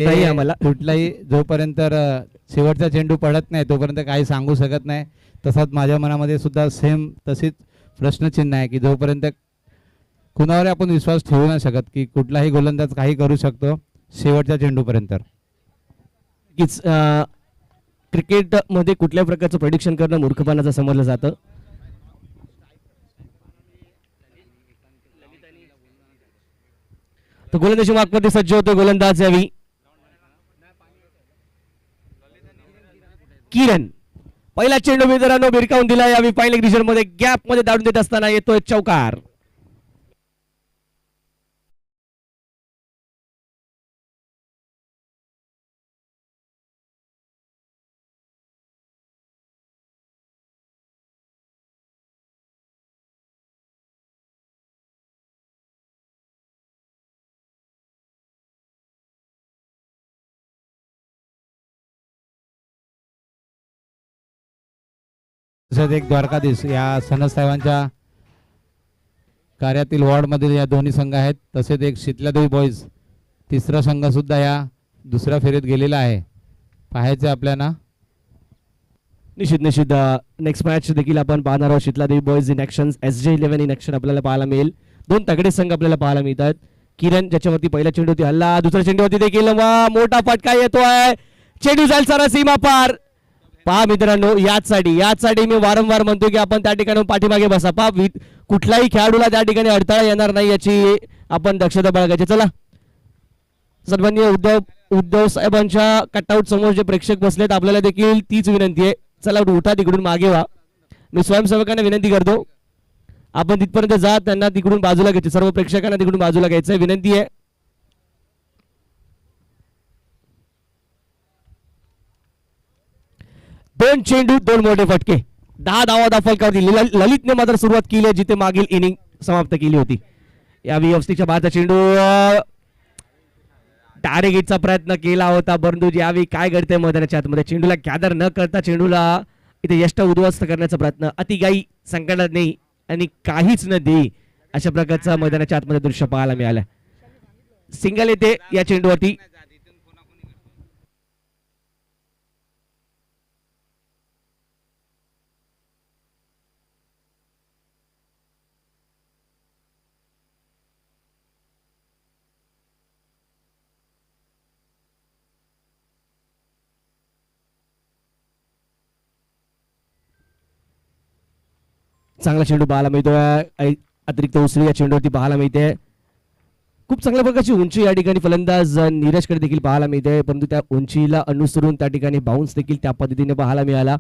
नाही आम्हाला. कुठलाही जोपर्यंत शेवटचा चेंडू पडत नाही तोपर्यंत काही सांगू शकत नाही. तसाच माझ्या मनामध्ये सुद्धा सेम तशीच प्रश्नचिन्ह आहे की जोपर्यंत कुणावर आपण विश्वास ठेवू नाही शकत की कुठलाही गोलंदाज काही करू शकतो शेवटच्या चेंडूपर्यंत. क्रिकेटमध्ये कुठल्या प्रकारचं प्रेडिक्शन करणं मूर्खपणाचं समजलं जातं. तो गोलंदाजी मार्कमध्ये सज्ज होतो गोलंदाज यावी किरण. पहिला चेंडू मित्रांनो भिरकावून दिला यावी फाईन डिव्हिजन मध्ये गॅप मध्ये दाडून देत असताना येतोय चौकार. तसंच एक द्वारकाधीश या सनद साहेबांच्या कार्यातील वॉर्डमधील या दोन्ही संघ आहेत. तसेच एक शीतलादेवी बॉईज तिसरा संघ सुद्धा या दुसऱ्या फेरीत गेलेला आहे. पाहायचे आपल्याला. निश्चित नेक्स्ट मॅच देखील आपण पाहणार आहोत. Sheetladevi boys in action, SJ11 in action आपल्याला पाहायला मिळेल. दोन तगडे संघ आपल्याला पाहायला मिळतात. किरण ज्याच्यावरती पहिला चेंडूवरती हल्ला, दुसऱ्या चेंडूवरती देखील मोठा फटका येतोय. चेंडू जाईल सारा सीमा पार. पहा मित्रांनो याचसाठी मी वारंवार म्हणतो की आपण त्या ठिकाणी पाठीमागे बसा. पहा कुठल्याही खेळाडूला त्या ठिकाणी अडथळा येणार नाही याची आपण दक्षता बाळगायची. चला सन्माननीय उद्धव साहेबांच्या कटआउट समोर जे प्रेक्षक बसलेत आपल्याला देखील तीच विनंती आहे. चला उठा तिकडून मागे व्हा. मी स्वयंसेवकांना विनंती करतो आपण तिथपर्यंत जा, त्यांना तिकडून बाजूला घ्यायचे. सर्व प्रेक्षकांना तिकडून बाजूला घ्यायचं विनंती आहे. दोन चेंडू दोन मोठे फटके 10 धावा दाफलकावरती. ललितने मात्र सुरुवात केली आहे जिथे मागील इनिंग समाप्त केली होती. या VFCच्या बाहेरचा चेंडू टार्गेटचा प्रयत्न केला होता परंतु यावेळी काय घडतंय मैदानाच्या आतमध्ये चेंडूला गॅदर न करता चेंडूला इथे यष्ट उद्ध्वस्त करण्याचा प्रयत्न. अतिगाई संकटात नाही आणि काहीच न दे अशा प्रकारचा मैदानाच्या आतमध्ये दृश्य पाहायला मिळालं. सिंगल येते या चेंडूवरती. चांगला चेंडू पाहायला मिळतोय. अतिरिक्त उसळी या चेंडूवरती पाहायला मिळते. खूप चांगल्या प्रकारची उंची या ठिकाणी फलंदाज नीरजकडे देखील पाहायला मिळते परंतु त्या उंचीला अनुसरून त्या ठिकाणी बाउन्स देखील त्या पद्धतीने पाहायला मिळाला.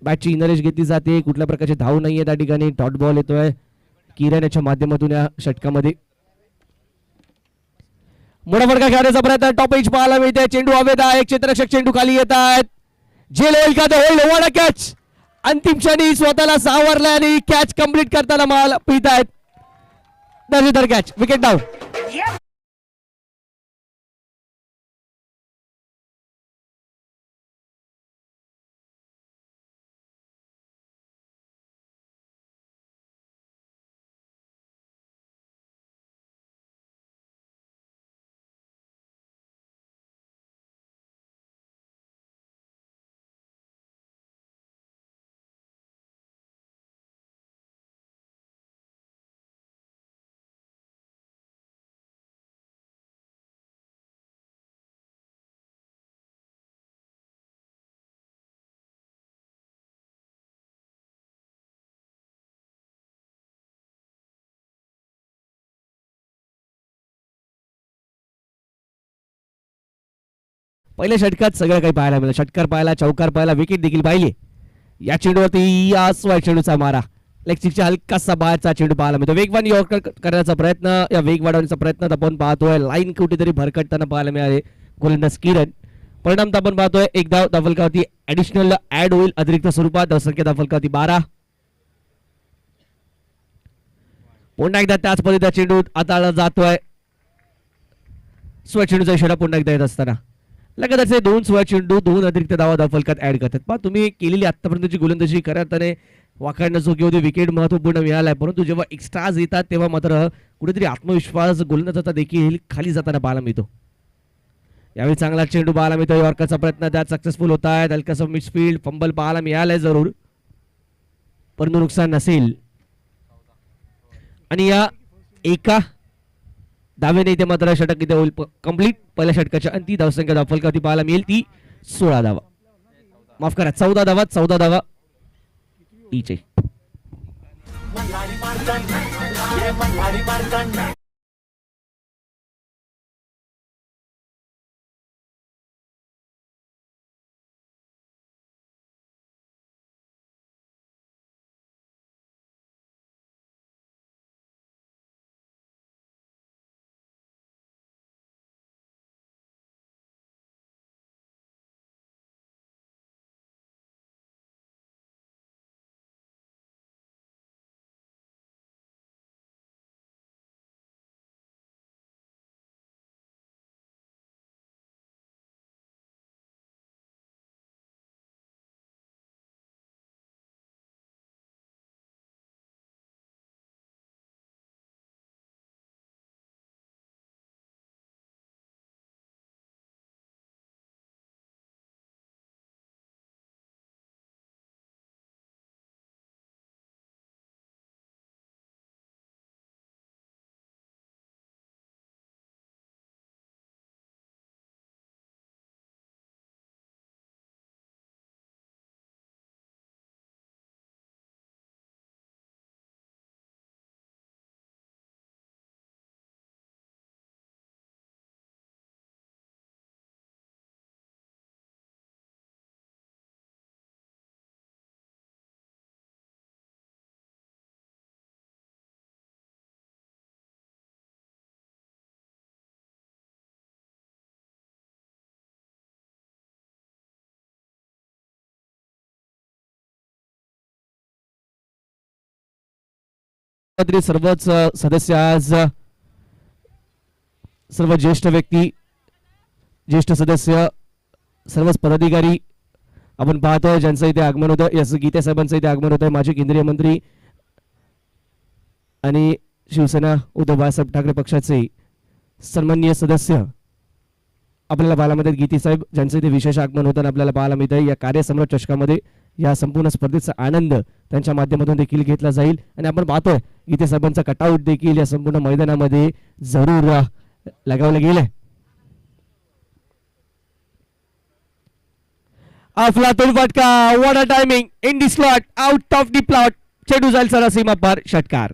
बॅटची इनरेज घेतली जाते. कुठल्या प्रकारचे धाव नाहीये त्या ठिकाणी. डॉट बॉल येतोय किरण याच्या माध्यमातून या षटकामध्ये. मोठा फटका खेळण्याचा प्रयत्न टॉप एज पाहायला मिळते. चेंडू हवेत आहे. एक क्षेत्ररक्षक चेंडू खाली येत आहेत. जेल होईल का होईल ओव्हर कॅच. अंतिम क्षणी स्वतःला सावरलाय आणि कॅच कंप्लीट करताना मला पित आहेत. दर्जेदार कॅच. Wicket down. पहिल्या षटकात सगळं काही पाहायला मिळालं. षटकार पाहिला, चौकार पाहिला, विकेट देखील पाहिली. या चेंडूवरती चेंडूचा मारा लेग स्टिकच्या हलकासा बाहेरचा चेंडू पाहायला मिळतो. वेगवान यॉर्कर करण्याचा प्रयत्न, या वेग वाढवण्याचा प्रयत्न आपण पाहतोय. लाईन कुठेतरी भरकटताना पाहायला मिळाले गोलंदाज किरण. परिणाम आपण पाहतोय एक धाव धावफलकावरती ऍडिशनल ऍड होईल अतिरिक्त स्वरूपात. धावसंख्या धावफलकावरती 12. पुन्हा एकदा त्याच पद्धतीचा चेंडू आता जातोय. चेंडूचा इशारा पुन्हा एकदा येत असताना लगेच दोन चेंडू दोन अतिरिक्त धावा धावफलकात ऍड करतात. पहा तुम्ही केलेली आतापर्यंतची गोलंदाजी खऱ्या अर्थाने वाखाणण्याजोगी होती. विकेट महत्वपूर्ण मिळालाय परंतु जेव्हा एक्स्ट्राज येतात तेव्हा मात्र कुठेतरी आत्मविश्वास गोलंदाजाचा देखील खाली जाताना पाहायला मिळतो. यावेळी चांगला चेंडू पाहायला मिळतो. यॉर्करचा प्रयत्न त्यात सक्सेसफुल होत आहे. हलकासा मिडफील्ड फंबल पाहायला मिळालाय जरूर, परंतु नुकसान नसेल. आणि या एका धावेने इथे मात्र षटक इथे होईल कंप्लीट. पहिल्या षटकाच्या अंती धावसंख्या धावफलकावरती पाहायला मिळेल ती 16 धावा, माफ करा 14 धावा. 14 धावा इचे. सर्वच सदस्य आज सर्व ज्येष्ठ व्यक्ती, ज्येष्ठ सदस्य, सर्वच पदाधिकारी आपण पाहतोय ज्यांचं इथे आगमन होतं. याच गीते साहेबांचं इथे आगमन होत आहे. माजी केंद्रीय मंत्री आणि शिवसेना उद्धव बाळासाहेब ठाकरे पक्षाचे सन्माननीय सदस्य आपल्याला पाहायला मिळतात. गीते साहेब ज्यांचं इथे विशेष आगमन होताना आपल्याला पाहायला मिळत आहे. या कार्यसम्राट चषकामध्ये या संपूर्ण स्पर्धेचा आनंद त्यांच्या माध्यमातून देखील घेतला जाईल. आणि आपण पाहतोय गीते साहेबांचा कटआउट देखील या संपूर्ण मैदानामध्ये जरूर लगावलं गेलंय. अफलातून फटका, what a timing in the slot, out of the plot. चेंडू जाईल सरा सीमा पार, षटकार.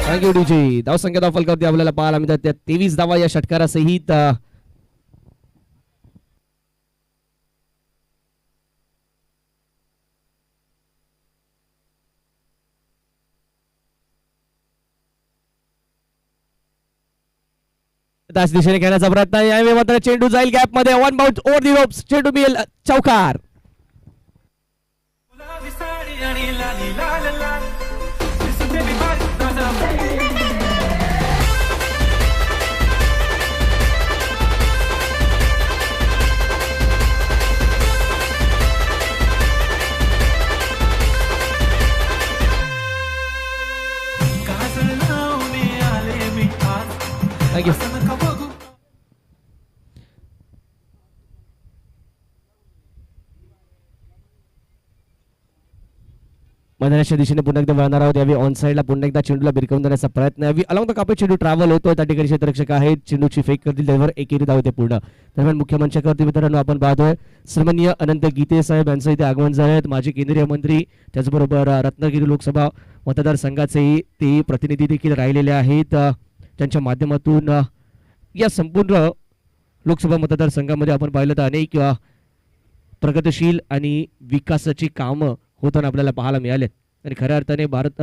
Thank you DJ. धावसंख्या धावफलकावरती आपल्याला पाहायला मिळतात त्या 23 धावा या षटकारासहित. त्याच दिशेने खेळण्याचा प्रयत्न. यावेळी मात्र चेंडू जाईल गॅप मध्ये. वन बाउंस ओव्हर दी रोप्स. चेंडू मिळेल चौकार. थँक्यू. मैदानाच्या दिशेने पुन्हा एकदा वळणार आहोत. यावेळी ऑन साईडला पुन्हा एकदा चेंडूला भिरकावून देण्याचा प्रयत्न. यावेळी अलॉंग द कापे चेंडू ट्रॅव्हल होतोय. त्या ठिकाणी क्षेत्ररक्षक आहेत. चेंडूची फेक करतील त्यावर एकेरी धाव येते पूर्ण. दरम्यान मुख्य मंचावरती मित्रांनो आपण पाहतोय सन्माननीय अनंत गीते साहेब यांचं इथे आगमन झाले आहेत. माजी केंद्रीय मंत्री, त्याचबरोबर रत्नागिरी लोकसभा मतदारसंघाचे ते प्रतिनिधी देखील राहिलेले आहेत. त्यांच्या माध्यमातून या संपूर्ण लोकसभा मतदारसंघामध्ये आपण पाहिलं तर अनेक प्रगतिशील आणि विकासाची कामं होताना आपल्याला पाहायला मिळाले. आणि खऱ्या अर्थाने भारत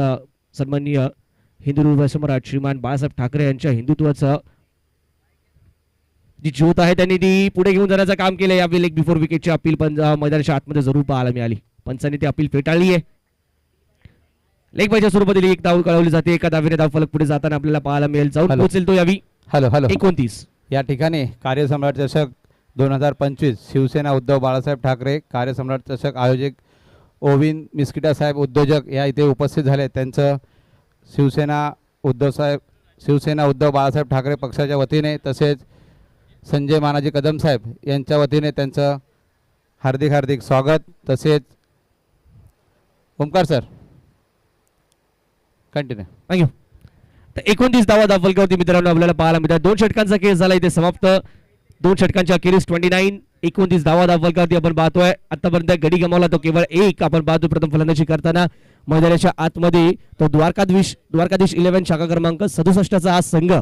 सन्माननीय हिंदू सम्राट श्रीमान बाळासाहेब ठाकरे यांच्या हिंदुत्वाचं जी ज्योत आहे त्यांनी ती पुढे घेऊन जाण्याचं काम केलं. यावेळी लेग बिफोर विकेटची अपील पण मैदानाच्या आतमध्ये जरूर पाहायला मिळाली. पंचांनी ती अपील फेटाळली आहे. लेग बायच्या स्वरूपातील एक धाव कळवली जाते. एका धावेने धाव फलक पुढे जाताना आपल्याला पाहायला मिळेल. जाऊन हॅलो. पोहोचेल तो यावी हॅलो हॅलो 29. या ठिकाणी कार्यसम्राट चषक 2025 शिवसेना उद्धव बाळासाहेब ठाकरे कार्यसम्राट चषक आयोजक ओविन मिस्किटा साहेब उद्योजक या इथे उपस्थित झाले. त्यांचं शिवसेना उद्धव बाळासाहेब ठाकरे पक्षाच्या वतीने तसेच संजय मानाजी कदम साहेब यांच्या वतीने त्यांचं हार्दिक हार्दिक स्वागत. तसेच ओमकार सर कंटिन्यू. थँक्यू. तर 29 धावा धाव फलकावरती मित्रांनो आपल्याला पाहायला मिळतात. 2 षटकांचा खेळ झाला इथे समाप्त. 2 षटकांच्या अखेरीस 29 धावा धाव फलकावरती आपण पाहतोय. आतापर्यंत गडी गमावला तो केवळ एक आपण पाहतो. प्रथम फलंदाजी करताना मैदानाच्या आतमध्ये तो द्वारकाधीश 11 शाखा क्रमांक 67 चा हा संघ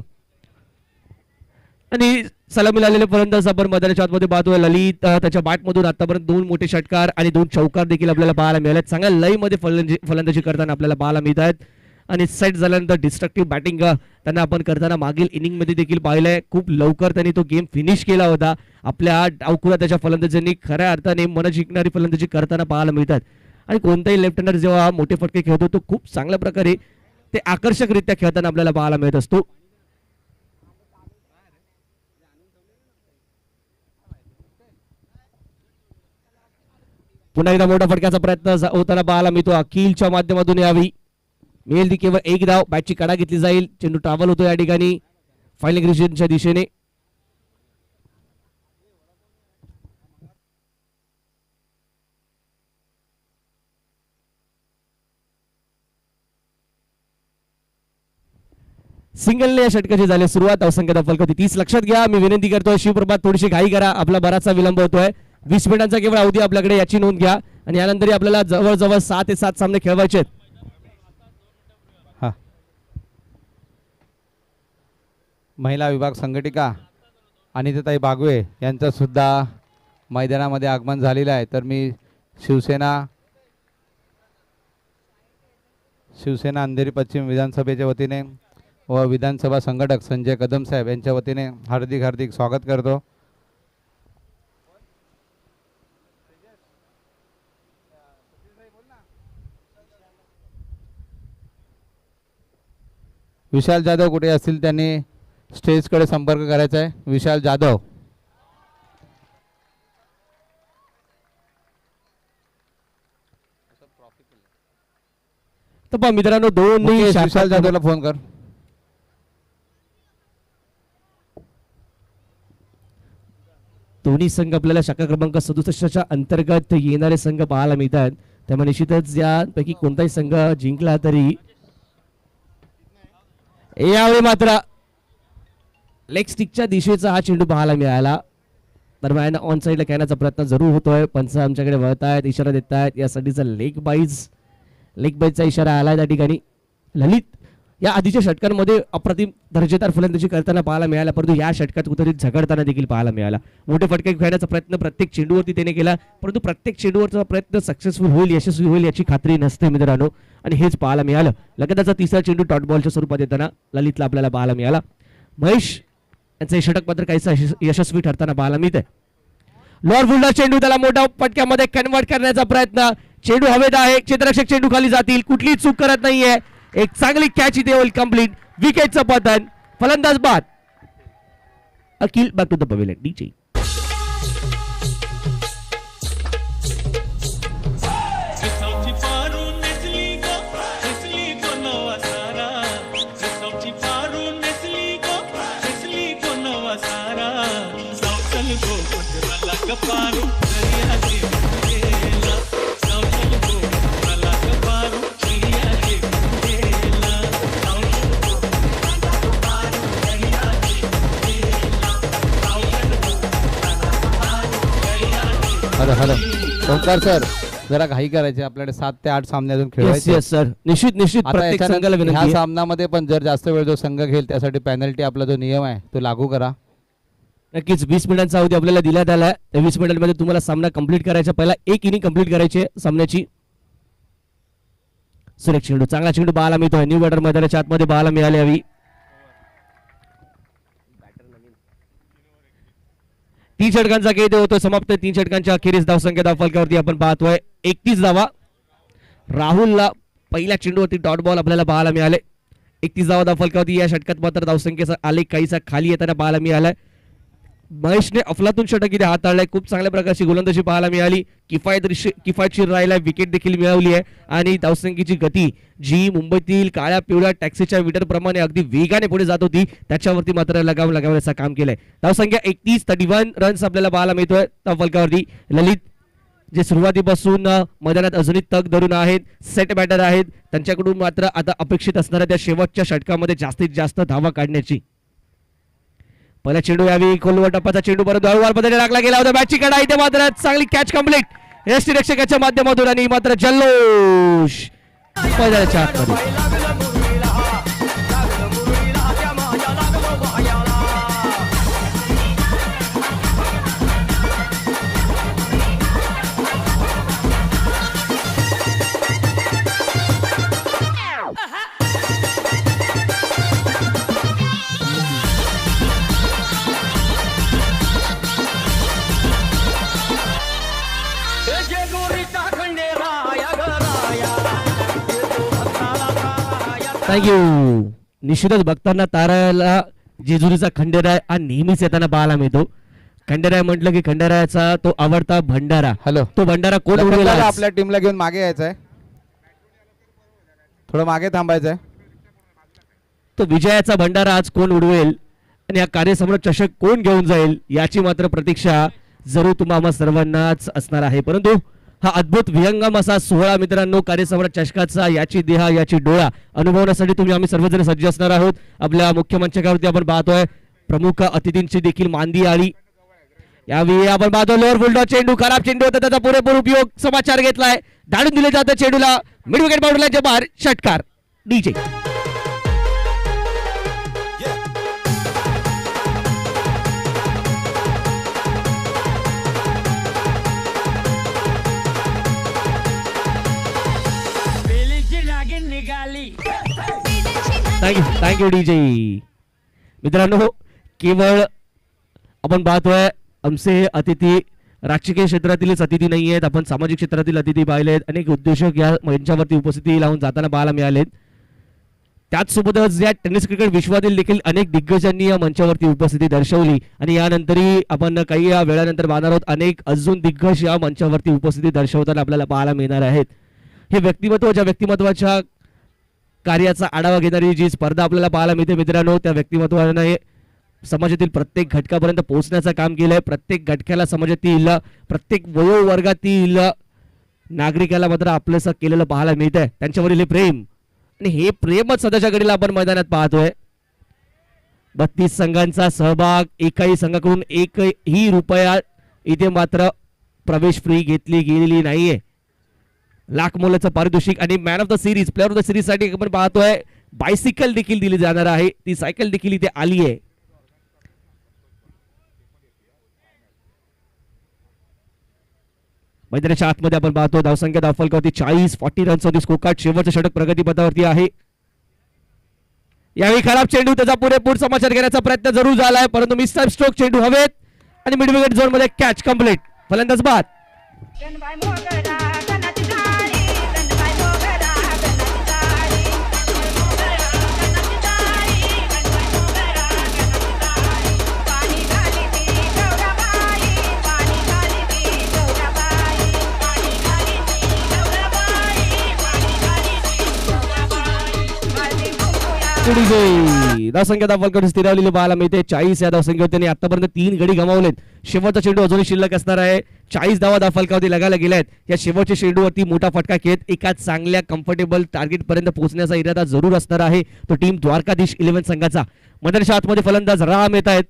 आणि सलामी आलेले फलंदाज आपण मैदानाच्या आतमध्ये पाहतोय. ललित त्याच्या बॅटमधून आतापर्यंत 2 मोठे षटकार आणि 2 चौकार देखील आपल्याला पाहायला मिळाले. चांगल्या लयमध्ये फलंदाजी करताना आपल्याला पाहायला मिळत आहेत. आणि सेट झाल्यानंतर डिस्ट्रक्टिव्ह बॅटिंग त्यांना आपण करताना मागील इनिंग मध्ये देखील पाहिलंय. खूप लवकर त्यांनी तो गेम फिनिश केला होता. आपल्या डावखुरा त्याच्या फलंदाजांनी खऱ्या अर्थाने मन जिंकणारी फलंदाजी करताना पाहायला मिळतात. आणि कोणताही लेफ्ट हँडर जेव्हा मोठे फटके खेळतो तो खूप चांगल्या प्रकारे ते आकर्षकरित्या खेळताना आपल्याला पाहायला मिळत असतो. पुन्हा एकदा मोठा फटक्याचा प्रयत्न होताना पाहायला मिळतो. अखिलच्या माध्यमातून यावी मिळेल ती केवळ एक धाव. बॅटची कडा घेतली जाईल. चेंडू ट्रॅव्हल होतो या ठिकाणी फायनल रिजनच्या दिशेने. सिंगलने या षटकाची झाली सुरुवात. अवसंख्य धाव फलकावरती 30 लक्षात घ्या. मी विनंती करतोय शिवप्रभात थोडीशी घाई करा. आपला बराचसा विलंब होतोय. 20 मिनिटांचा केवळ अवधी आपल्याकडे याची नोंद घ्या. आणि यानंतर आपल्याला जवळजवळ 6 ते 7 सामने खेळवायचे आहेत. महिला विभाग संघटिका अनिताताई बागवे यांचं सुद्धा मैदानामध्ये आगमन झालेलं आहे. तर मी शिवसेना अंधेरी पश्चिम विधानसभेच्या वतीने व विधानसभा संघटक संजय कदम साहेब यांच्या वतीने हार्दिक हार्दिक स्वागत करतो. विशाल जाधव कुठे असतील त्यांनी स्टेजकडे संपर्क करायचा आहे. विशाल जाधव तर पहा मित्रांनो मुकेश, विशाल जाधवला फोन कर. दोन्ही संघ आपल्याला शाखा क्रमांक 67च्या अंतर्गत येणारे संघ पाहायला मिळतात. त्यामुळे निश्चितच यापैकी कोणताही संघ जिंकला तरी यावेळी मात्र लेग स्टिकच्या दिशेचा हा चेंडू पाहायला मिळाला. दरम्यान ऑन साईडला खेळण्याचा प्रयत्न जरूर होतोय. पंच आमच्याकडे वळत आहेत, इशारा देत आहेत. यासाठीचा लेग बाईजचा इशारा आला त्या ठिकाणी. ललित या आधीच्या षटकांमध्ये अप्रतिम दर्जेदार फलंदाजी करताना पाहायला मिळाला, परंतु या षटकात कुठेतरी झगडताना देखील पाहायला मिळाला. मोठे फटके खेळण्याचा प्रयत्न प्रत्येक चेंडूवरती त्याने केला, परंतु प्रत्येक चेंडूवरचा प्रयत्न सक्सेसफुल होईल, यशस्वी होईल याची खात्री नसते मित्रांनो. आणि हेच पाहायला मिळालं. लगेचचा तिसरा चेंडू डॉट बॉलच्या स्वरूपात येताना ललितला आपल्याला पाहायला मिळाला. महेश यांचं षटक मात्र काहीसा यशस्वी ठरताना पाहायला मिळतंय. लॉर्ड फुलडा चेंडू त्याला मोठा फटक्यामध्ये कन्वर्ट करण्याचा प्रयत्न. चेंडू हवेत आहे, क्षेत्ररक्षक चेंडू खाली जातील, कुठलीही चूक करत नाहीये. एक चांगली कॅच इथे होईल कंप्लीट. विकेटचं पतन, फलंदाज बाद. Akhil back to the pavilion. DJ hello Omkar sir, जरा घाई करायची, आपल्याकडे 7 ते 8 सामने अजून खेळायचे. यस सर, निश्चित प्रत्येक संघाला विनंती ह्या आहे. सामन्यामध्ये पण जर जास्त वेळ जो संघ घेईल त्यासाठी पेनल्टी आपला जो नियम आहे तो लागू करा. नक्कीच 20 मिनिटांचा अवधी आपल्याला दिल्यात आलाय. त्या 20 मिनिटांमध्ये तुम्हाला सामना कंप्लीट करायचा. पहिला एक इनिंग कंप्लीट करायची आहे सामन्याची. सुरेख चेंडू, चांगला चेंडू पाहायला मिळतोय. न्यू बॅटर मैदानाच्या आतमध्ये पाहायला मिळाली हवी. 3 षटकांचा खेळ होतो समाप्त. 3 षटकांच्या अखेरीस धावसंख्या धाव फलकावरती आपण पाहतोय 31 धावा. राहुलला पहिल्या चेंडूवरती डॉट बॉल आपल्याला पाहायला मिळाले. 31 धावा फलकावरती. या षटकात मात्र धावसंख्येचा आलेख काहीसा खाली येताना पाहायला मिळालाय. महेशने अफलातून षटक इथे हाताळलाय. खूप चांगल्या प्रकारची गोलंदाजी पाहायला मिळाली. किफायतशीर राहिलाय. विकेट देखील मिळवली आहे आणि धावसंख्येची गती जी मुंबईतील काळ्या पिवळ्या टॅक्सीच्या मीटर प्रमाणे अगदी वेगाने पुढे जात होती त्याच्यावरती मात्र लगाम लगावण्याचं काम केलंय. धावसंख्या 31 रन्स आपल्याला पाहायला मिळतोय त्या फलकावरती. ललित जे सुरुवातीपासून मैदानात अजूनही तग धरून आहेत, सेट बॅटर आहेत, त्यांच्याकडून मात्र आता अपेक्षित असणाऱ्या त्या शेवटच्या षटकामध्ये जास्तीत जास्त धावा काढण्याची. पहिला चेंडू यावेळी खोलवर टप्प्याचा चेंडू परत हळूवार पद्धतीने टाकला गेला होता. बॅटची कडा इथे मात्र चांगली कॅच कंप्लीट यष्टीरक्षकाच्या माध्यमातून आणि मात्र जल्लोष मैदानाच्या आतमध्ये. थँक्यू. निश्चितच बघताना ताराला जेजुरीचा खंडेराय हा नेहमीच येताना पाहायला मिळतो. खंडेराय म्हटलं की खंडेरायाचा तो आवडता भंडारा. हॅलो, तो भंडारा कोण उडवेल आज? आपल्या टीमला घेऊन मागे यायचं आहे, थोडं मागे थांबायचं आहे. तो विजयाचा भंडारा आज कोण उडवेल आणि हा कार्यसम्राट चषक कोण घेऊन जाईल याची मात्र प्रतीक्षा जरूर तुम्हा सर्वांनाच असणार आहे. परंतु हा अद्भुत विहंगम असा सोहळा मित्रांनो कार्यसम्राट चषकाचा याची देहा याची डोळा अनुभवण्यासाठी तुम्ही आम्ही सर्वजण सज्ज असणार आहोत. आपल्या मुख्य मंचकावरती आपण पाहतोय प्रमुख अतिथींची देखील मांदी आली. यावेळी आपण पाहतो लोअर फुलटॉ चेंडू खराब चेंडू होता त्याचा पुरेपूर उपयोग समाचार घेतलाय. धाडून दिले जातं चेंडूला मिड विकेट बाउंड्रीच्या बाहेर षटकार. DJ thank you DJ. मित्रांनो केवळ आपण पाहतोय आमचे अतिथी राजकीय क्षेत्रातीलच अतिथी नाही आहेत, आपण सामाजिक क्षेत्रातील अतिथी पाहिले आहेत. अनेक उद्योजक या मंचावरती उपस्थिती लावून जाताना पाहायला मिळालेत. त्याचसोबतच या टेनिस क्रिकेट विश्वातील देखील अनेक दिग्गजांनी या मंचावरती उपस्थिती दर्शवली आणि यानंतरही आपण काही या वेळानंतर पाहणार आहोत अनेक अजून दिग्गज या मंचावरती उपस्थिती दर्शवताना आपल्याला पाहायला मिळणार आहेत. हे व्यक्तिमत्व ज्या व्यक्तिमत्वाच्या कार्याचा आढावा घेणारी जी स्पर्धा आपल्याला पाहायला मिळते मित्रांनो, त्या व्यक्तिमत्वाने समाजातील प्रत्येक घटकापर्यंत पोहोचण्याचं काम केलंय. प्रत्येक घटकाला समाजातील प्रत्येक वयोवर्गातील नागरिकाला मात्र आपलंसं केलेलं पाहायला मिळतंय. त्यांच्यावरील हे प्रेम आणि हे प्रेमच सध्याच्या घडीला आपण मैदानात पाहतोय. 32 संघांचा सहभाग, एकाही संघाकडून एकही रुपया इथे मात्र प्रवेश फ्री घेतली गेलेली नाहीये. लाख मोलाचं पारितोषिक आणि man of the series player of the series साठी आपण पाहतोय बायसिकल देखील दिली जाणार आहे. ती सायकल देखील इथे आली आहे. मैदानाच्या आतमध्ये आपण पाहतो धावसंख्या धावफलकावरती 40 रन्स होती स्कोर कार्ड. शेवटचं षटक प्रगतीपथावरती आहे. यावेळी खराब चेंडू त्याचा पुरेपूर समाचार घेण्याचा प्रयत्न जरूर झालाय परंतु मिस टाइम स्ट्रोक चेंडू हवेत आणि मिड विकेट झोन मध्ये कॅच कंप्लीट. फलंदाज बाद. धावसंख्या धावफलकावरती स्थिरावलेली पाहायला मिळते. 40 या धावसंख्येवर त्यांनी आतापर्यंत 3 गडी गमावलेत. शेवटचा चेंडू अजूनही शिल्लक असणार आहे. 40 धावा धावफलकावरती लगायला गेल्या आहेत. या शेवटच्या चेंडूवरती मोठा फटका खेळत एका चांगल्या कम्फर्टेबल टार्गेट पर्यंत पोहोचण्याचा इरादा जरूर असणार आहे तो टीम द्वारकाधीश 11 संघाचा. मैदानाच्या आतमध्ये फलंदाज राम येत आहेत.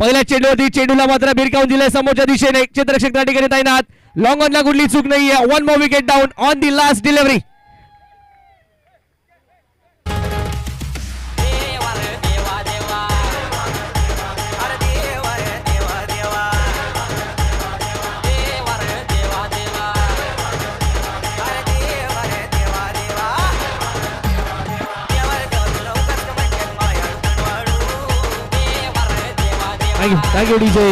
पहिल्या चेंडूवरती चेंडूला मात्र भिरकावून दिलंय समोरच्या दिशेने. क्षेत्ररक्षक त्या ठिकाणी तैनात. लॉंग ऑनला कुठली चूक नाहीये. 1 more wicket down on the last delivery. Thank you DJ.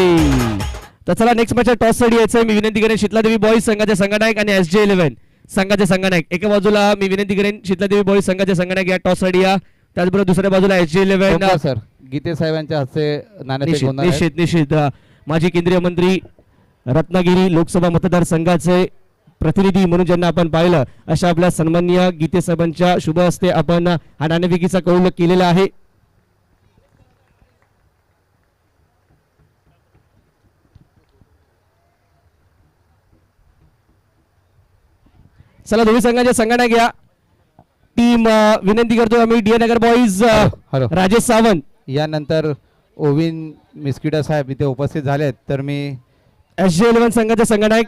तर चला नेक्स्ट मॅच टॉस साठी यायचंय. मी विनंती करेन शीतला देवी बॉईज संघाचे संघनायक आणि SJ11 संघाचे संघनायक. एका बाजूला मी विनंती करेन शीतलादेवी बॉईज संघाचे संघनायक या टॉस साठी या. त्याचबरोबर दुसऱ्या बाजूला SG11 ओंकार सर गीते साहेबांच्या हस्ते नाणेफेक निश्चित होणार आहे. निश्चित निश्चित माजी केंद्रीय मंत्री रत्नागिरी लोकसभा मतदारसंघाचे प्रतिनिधी म्हणून ज्यांना आपण पाहिलं अशा आपल्या सन्माननीय गीते साहेबांच्या शुभ हस्ते आपण हा नाणेफेकीचा कौल केलेला आहे. चला दोन्ही संघाच्या संघनायक घ्या. टीम विनंती करतो आम्ही डी नगर बॉईज हॅलो. राजेश सावंत यानंतर ओविन मिस्किटा साहेब इथे उपस्थित झालेत तर मी SG11 संघाचे संघनायक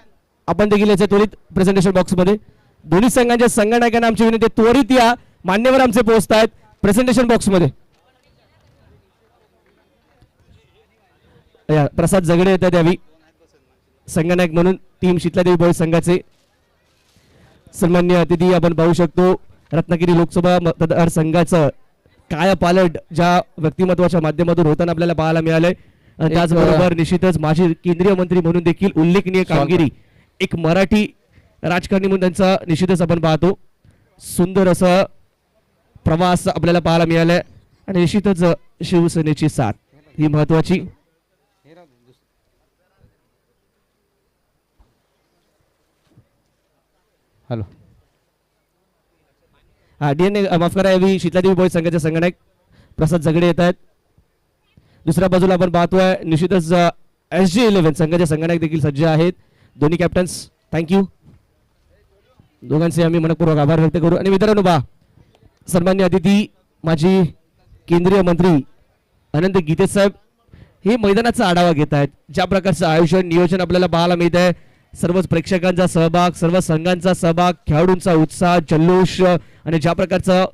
आपण देखील याचे त्वरित प्रेझेंटेशन बॉक्स मध्ये दोन्ही संघांच्या संघनायकांना आमची विनंती आहे, त्वरित या. मान्यवर आमचे पोहोचत आहेत प्रेझेंटेशन बॉक्स मध्ये. या, प्रसाद जगडे येतात यावी संघनायक म्हणून टीम शीतलादेवी बॉईज संघाचे. सन्मान्य अतिथी आपण पाहू शकतो रत्नागिरी लोकसभा मतदारसंघाचं काय पालट ज्या व्यक्तिमत्वाच्या माध्यमातून होताना आपल्याला पाहायला मिळालंय. आणि त्याचबरोबर निश्चितच माजी केंद्रीय मंत्री म्हणून देखील उल्लेखनीय कामगिरी एक मराठी राजकारणी म्हणून त्यांचा निश्चितच आपण पाहतो. सुंदर असा प्रवास आपल्याला पाहायला मिळालाय आणि निश्चितच शिवसेनेची साथ ही महत्वाची. हॅलो. डीएनए माफ करा यावी शीतलादेवी बॉईज संघाचे संघनायक प्रसाद जगडे येत आहेत. दुसऱ्या बाजूला आपण पाहतोय निश्चितच SG11 संघाचे संघनायक देखील सज्ज आहेत. दोन्ही कॅप्टन्स थँक्यू. दोघांचे आम्ही मनपूर्वक आभार व्यक्त करू. आणि मित्रांनो बा सन्मान्य अतिथी माजी केंद्रीय मंत्री अनंत गीते साहेब हे मैदानाचा आढावा घेत आहेत. ज्या प्रकारचं आयोजन नियोजन आपल्याला पाहायला मिळत आहे, सर्वच प्रेक्षकांचा सहभाग, सर्व संघांचा सहभाग, खेळाडूंचा उत्साह, जल्लोष आणि ज्या प्रकारचं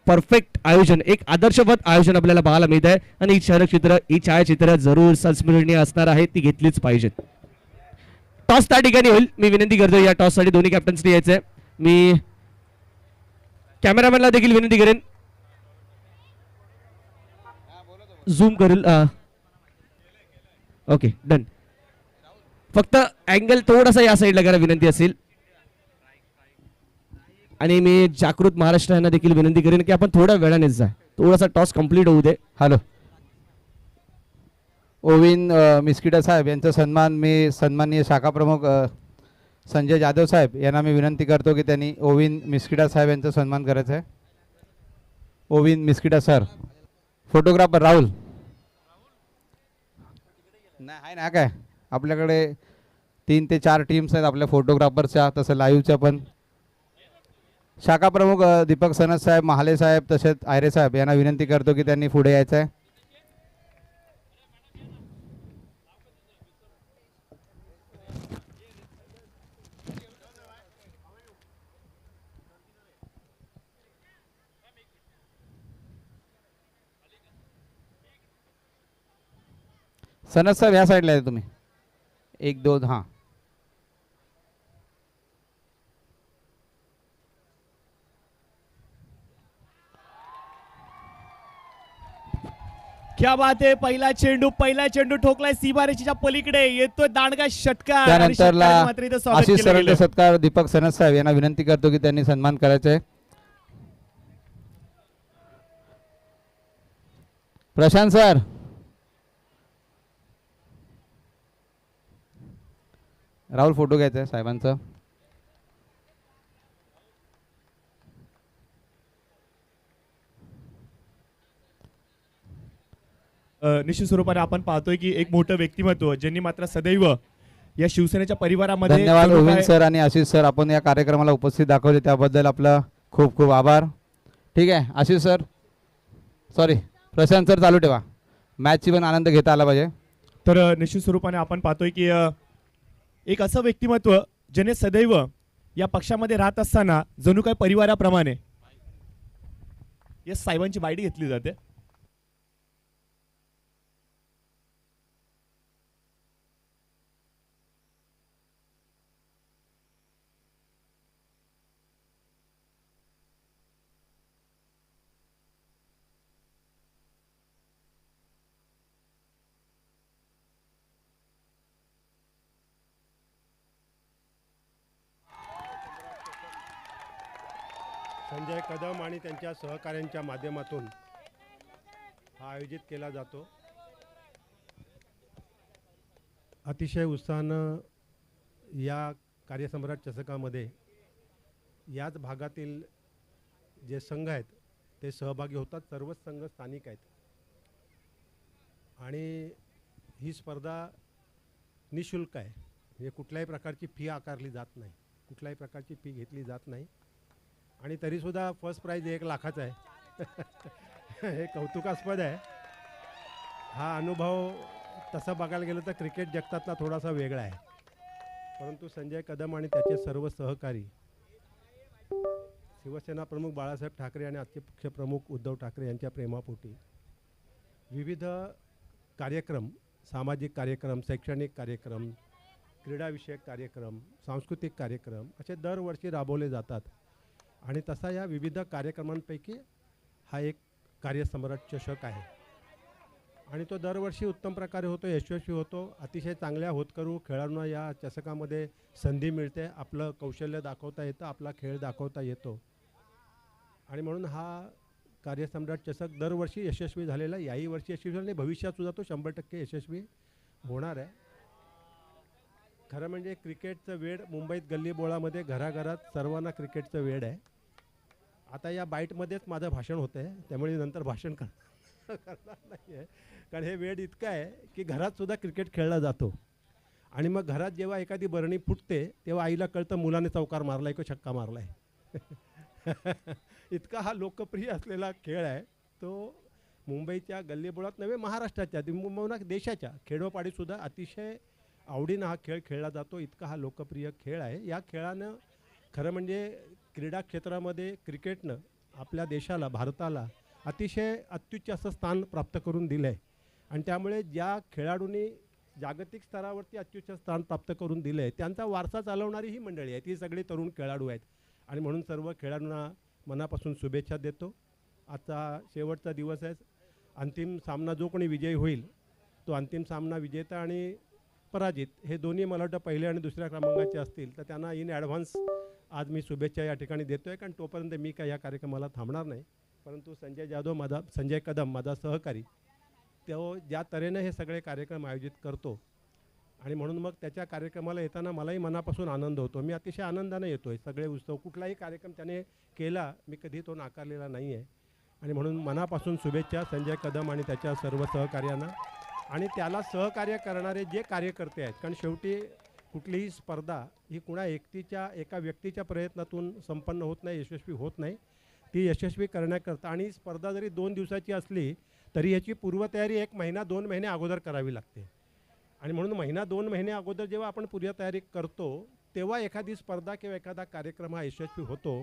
परफेक्ट आयोजन एक आदर्शवत आयोजन आपल्याला पाहायला मिळत आहे. आणि ही छायाचित्र जरूर संस्मरणीय असणार आहे, ती घेतलीच पाहिजेत. टॉस त्या ठिकाणी होईल. मी विनंती करतो या टॉस साठी दोन्ही कॅप्टन्सनी यायचंय. मी कॅमेरामॅनला देखील विनंती करेन झूम करेल. Okay done. फक्त अँगल थोडासा या साईडला करा विनंती असेल. आणि मी जागृत महाराष्ट्र यांना देखील विनंती करेन की आपण थोड्या वेळानेच जा, थोडासा टॉस कंप्लीट होऊ दे. हॅलो. ओविन मिस्किटा साहेब यांचा सन्मान मी सन्माननीय शाखा प्रमुख संजय जाधव साहेब यांना मी विनंती करतो की त्यांनी ओविन मिस्किटा साहेब यांचा सन्मान करायचा आहे. ओविन मिस्किटा सर. फोटोग्राफर राहुल नाही आहे ना काय आपल्याकडे 3 ते 4 टीम्स आहेत आपल्या फोटोग्राफरच्या, तसं लाईव्हच्या पण. शाखा प्रमुख दीपक सनद साहेब, महाले साहेब तसेच आयरे साहेब यांना विनंती करतो की त्यांनी पुढे यायचं आहे. सनद साहेब ह्या साईडला आहे तुम्ही. 1 2 हां. क्या बात आहे. पहिला चेंडू ठोकलाय सीमारेषेच्या पलीकडे, येतोय दांडगा षटकार. आणि त्यानंतरला षटकाराचं मात्र इथं स्वागत आशिष केलं सरंडे गेलं. सत्कार दीपक सनद साहेब यांना विनंती करतो की त्यांनी सन्मान करायचा आहे. प्रशांत सर. राहुल फोटो घ्यायचा आहे साहेबांचा. निश्चित स्वरूपाने आपण पाहतोय की एक मोठं व्यक्तिमत्व ज्यांनी मात्र सदैव या शिवसेनेच्या परिवारामध्ये धन्यवाद जणू ओविन काय- सर आणि आशिष सर, आपण या कार्यक्रमाला उपस्थित दाखवले त्याबद्दल आपला खूप खूप आभार. ठीक आहे Ashish sir, sorry Prashant sir चालू ठेवा. मॅचची पण आनंद घेता आला पाहिजे. तर निश्चित स्वरूपाने आपण पाहतोय की एक असं व्यक्तिमत्व ज्याने सदैव या पक्षामध्ये राहत असताना जणू काय परिवाराप्रमाणे या साहेबांची बाईट घेतली जाते. संजय कदम आणि त्यांच्या सहकाऱ्यांच्या माध्यमातून हा आयोजित केला जातो. अतिशय उत्साहानं या कार्यसम्राट चषकामध्ये याच भागातील जे संघ आहेत ते सहभागी होतात. सर्वच संघ स्थानिक आहेत आणि ही स्पर्धा निशुल्क आहे. म्हणजे कुठल्याही प्रकारची फी आकारली जात नाही, कुठल्याही प्रकारची फी घेतली जात नाही. आणि तरीसुद्धा फर्स्ट प्राईज 1 लाखाचा आहे. हे कौतुकास्पद आहे. हा अनुभव तसं बघायला गेलं तर क्रिकेट जगतातला थोडासा वेगळा आहे. परंतु संजय कदम आणि त्याचे सर्व सहकारी, शिवसेना प्रमुख बाळासाहेब ठाकरे आणि आजचे पक्षप्रमुख उद्धव ठाकरे यांच्या प्रेमापोटी विविध कार्यक्रम, सामाजिक कार्यक्रम, शैक्षणिक कार्यक्रम, क्रीडाविषयक कार्यक्रम, सांस्कृतिक कार्यक्रम असे दरवर्षी राबवले जातात. आणि तसा या विविध कार्यक्रमांपैकी हा एक कार्यसम्राट चषक आहे आणि तो दरवर्षी उत्तम प्रकारे होतो, यशस्वी होतो. अतिशय चांगल्या होतकरू खेळाडूंना या चषकामध्ये संधी मिळते, आपलं कौशल्य दाखवता येतं, आपला खेळ दाखवता येतो. आणि म्हणून हा कार्यसम्राट चषक दरवर्षी यशस्वी झालेला, याही वर्षी यशस्वी झाला आणि भविष्यातसुद्धा तो 100% यशस्वी होणार आहे. खरं म्हणजे क्रिकेटचं वेड मुंबईत गल्लीबोळामध्ये घराघरात सर्वांना क्रिकेटचं वेड आहे. आता या बाईटमध्येच माझं भाषण होतं आहे, त्यामुळे नंतर भाषण करणार नाही आहे. कारण हे वेड इतकं आहे की घरातसुद्धा क्रिकेट खेळला जातो. आणि मग घरात जेव्हा एखादी बरणी फुटते तेव्हा आईला कळतं मुलाने चौकार मारला आहे की छक्का मारला आहे. इतका हा लोकप्रिय असलेला खेळ आहे. तो मुंबईच्या गल्लीबोळात नव्हे, महाराष्ट्राच्या किंबहुना देशाच्या खेडोपाडीसुद्धा अतिशय आवडीनं हा खेळ खेळला जातो. इतका हा लोकप्रिय खेळ आहे. या खेळानं खरं म्हणजे क्रीडा क्षेत्रामध्ये क्रिकेटनं आपल्या देशाला, भारताला अतिशय अत्युच्च असं स्थान प्राप्त करून दिलं आहे. आणि त्यामुळे ज्या खेळाडूंनी जागतिक स्तरावरती अत्युच्च स्थान प्राप्त करून दिलं आहे त्यांचा वारसा चालवणारी ही मंडळी आहे, ती सगळी तरुण खेळाडू आहेत. आणि म्हणून सर्व खेळाडूंना मनापासून शुभेच्छा देतो. आजचा शेवटचा दिवस आहे. अंतिम सामना जो कोणी विजयी होईल तो अंतिम सामना विजेता आणि पराजित हे दोन्ही मला वाटतं पहिल्या आणि दुसऱ्या क्रमांकाचे असतील, तर त्यांना इन ॲडव्हान्स आज मी शुभेच्छा या ठिकाणी देतो आहे. कारण तोपर्यंत मी काय या कार्यक्रमाला थांबणार नाही. परंतु संजय कदम माझा सहकारी, तो ज्या तऱ्हेनं हे सगळे कार्यक्रम आयोजित करतो आणि म्हणून मग त्याच्या कार्यक्रमाला येताना मलाही मनापासून आनंद होतो. मी अतिशय आनंदाने येतो आहे. सगळे उत्सव, कुठलाही कार्यक्रम त्याने केला मी कधी तो नाकारलेला नाही आहे. आणि म्हणून मनापासून शुभेच्छा संजय कदम आणि त्याच्या सर्व सहकार्यांना आणि त्याला सहकार्य करणारे जे कार्यकर्ते आहेत. कारण शेवटी कुठलीही स्पर्धा ही कुणा एका व्यक्तीच्या प्रयत्नातून संपन्न होत नाही, यशस्वी होत नाही. ती यशस्वी करण्याकरता आणि स्पर्धा जरी 2 दिवसाची असली तरी याची पूर्वतयारी 1 महिना 2 महिने अगोदर करावी लागते. आणि म्हणून महिना 2 महिने अगोदर जेव्हा आपण पूर्वतयारी करतो तेव्हा एखादी स्पर्धा किंवा एखादा कार्यक्रम हा यशस्वी होतो.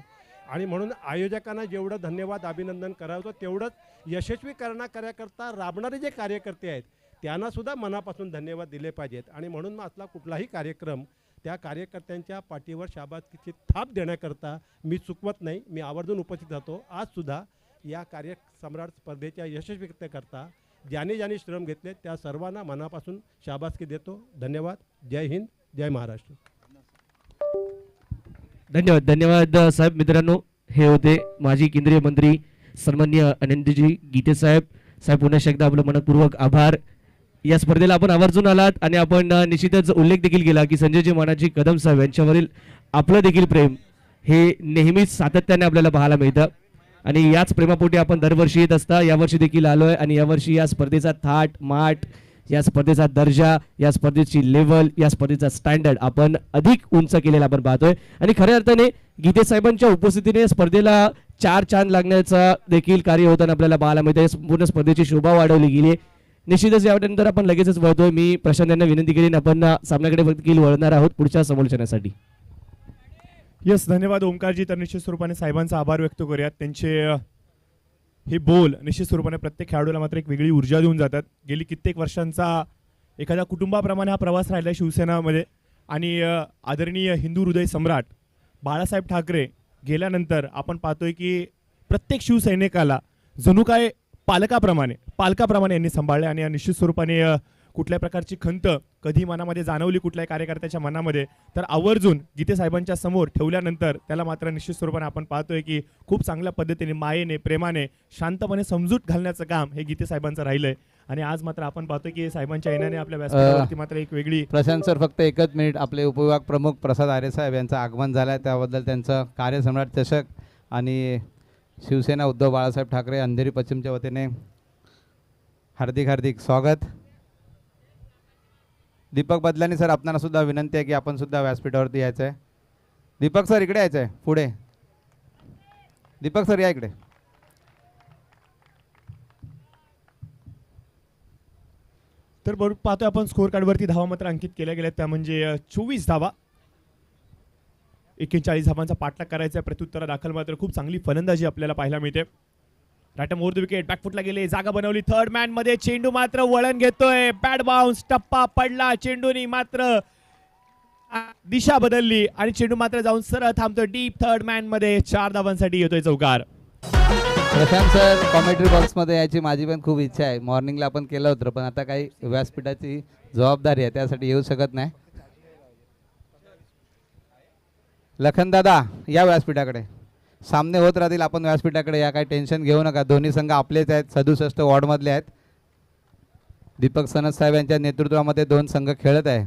आणि म्हणून आयोजकांना जेवढं धन्यवाद, अभिनंदन करावं तेवढंच यशस्वी करण्याकरता राबणारे जे कार्यकर्ते आहेत त्यांनासुद्धा मनापासून धन्यवाद दिले पाहिजेत. आणि म्हणून मग असला कुठलाही कार्यक्रम त्या कार्यकर्त्यांच्या पाठीवर शाबासकीची थाप देण्याकरता मी चुकवत नाही, मी आवर्जून उपस्थित राहतो. आजसुद्धा या कार्यसम्राट स्पर्धेच्या यशस्वीतेकरता ज्याने श्रम घेतले त्या सर्वांना मनापासून शाबासकी देतो. धन्यवाद. जय हिंद, जय महाराष्ट्र. धन्यवाद साहेब. मित्रांनो, हे होते माजी केंद्रीय मंत्री सन्माननीय अनंतजी गीते साहेब. पुन्हा एकदा आपलं मनपूर्वक आभार. या स्पर्धेला आपण आवर्जून आलात आणि आपण निश्चितच उल्लेख देखील केला की संजयजी मानाजी कदम साहेब यांच्यावरील आपलं देखील प्रेम हे नेहमीच सातत्याने आपल्याला पाहायला मिळतं. आणि याच प्रेमापोटी आपण दरवर्षी येत असता. यावर्षी देखील आलोय आणि यावर्षी या स्पर्धेचा थाट माट, या स्पर्धेचा दर्जा, या स्पर्धेची लेवल, या स्पर्धेचा स्टँडर्ड आपण अधिक उंच केलेला आपण पाहतोय. आणि खऱ्या अर्थाने गीते साहेबांच्या उपस्थितीने स्पर्धेला 4 चांद लागण्याचा देखील कार्य होताना आपल्याला पाहायला मिळतं. संपूर्ण स्पर्धेची शोभा वाढवली गेली. निश्चितच यानंतर आपण लगेचच वळतोय. मी प्रशांत यांना विनंती केली, आपण सामन्याकडे देखील वळणार आहोत पुढच्या समालोचनासाठी. यस, धन्यवाद ओंकारजी. तर निश्चित स्वरूपाने साहेबांचा आभार व्यक्त करूयात. त्यांचे हे बोल निश्चित स्वरूपाने प्रत्येक खेळाडूला मात्र एक वेगळी ऊर्जा देऊन जातात. गेली कित्येक वर्षांचा एखाद्या कुटुंबाप्रमाणे हा प्रवास राहिला शिवसेनामध्ये. आणि आदरणीय हिंदू हृदय सम्राट बाळासाहेब ठाकरे गेल्यानंतर आपण पाहतोय की प्रत्येक शिवसैनिकाला जणू काय पालकाप्रमाणे यांनी सांभाळले. आणि निश्चित स्वरूपाने कुठल्या प्रकारची खंत कधी मनामध्ये जाणवली कुठल्याही कार्यकर्त्याच्या मनामध्ये, तर आवर्जून गीते साहेबांच्या समोर ठेवल्यानंतर त्याला मात्र निश्चित स्वरूपाने आपण पाहतोय की खूप चांगल्या पद्धतीने मायेने प्रेमाने शांतपणे समजूत घालण्याचं काम हे गीते साहेबांचं राहिलंय. आणि आज मात्र आपण पाहतोय की साहेबांच्या येण्याने आपल्या व्यासपीठावरती मात्र एक वेगळी प्रशांत सर, फक्त एकच मिनिट. आपले उपविभाग प्रमुख प्रसाद आरे साहेब यांचं आगमन झालं आहे, त्याबद्दल त्यांचं कार्यसम्राट चषक आणि शिवसेना उद्धव बाळासाहेब ठाकरे अंधेरी पश्चिमच्या वतीने हार्दिक हार्दिक स्वागत. दीपक बदलानी सर, आपणाला सुद्धा विनंती आहे की आपण सुद्धा व्यासपीठावरती यायचं आहे. दीपक सर इकडे यायचं आहे, पुढे. दीपक सर या इकडे. तर बरोबर पाहतोय आपण स्कोअर कार्डवरती धावा मात्र अंकित केल्या गेल्या, त्या म्हणजे 24 धावा. 41 धावांचा पाठलाग करायचा. प्रत्युत्तरा दाखल मात्र खूप चांगली फलंदाजी आपल्याला पाहायला मिळते. रायटम ओव्हर द विकेट, बॅकफुटला गेले, जागा बनवली थर्ड मॅन मध्ये. चेंडू मात्र वळण घेतोय, बॅट बाउन्स, टप्पा पडला. चेंडूनी मात्र दिशा बदलली आणि चेंडू मात्र जाऊन सरळ थांबतोय डीप थर्ड मॅन मध्ये. 4 धावांसाठी येतोय चौकार. प्रशांत सर, कॉमेंट्री बॉक्समध्ये यायची माझी पण खूप इच्छा आहे. मॉर्निंगला आपण केलं होतं, पण आता काही व्यासपीठाची जबाबदारी आहे, त्यासाठी येऊ शकत नाही. लखन दादा या व्यासपीठाकडे. सामने होत राहतील, आपण व्यासपीठाकडे या. काही टेन्शन घेऊ नका. दोन्ही संघ आपलेच आहेत, 67 वॉर्डमधले आहेत. दीपक सनद साहेब यांच्या नेतृत्वामध्ये 2 संघ खेळत आहे.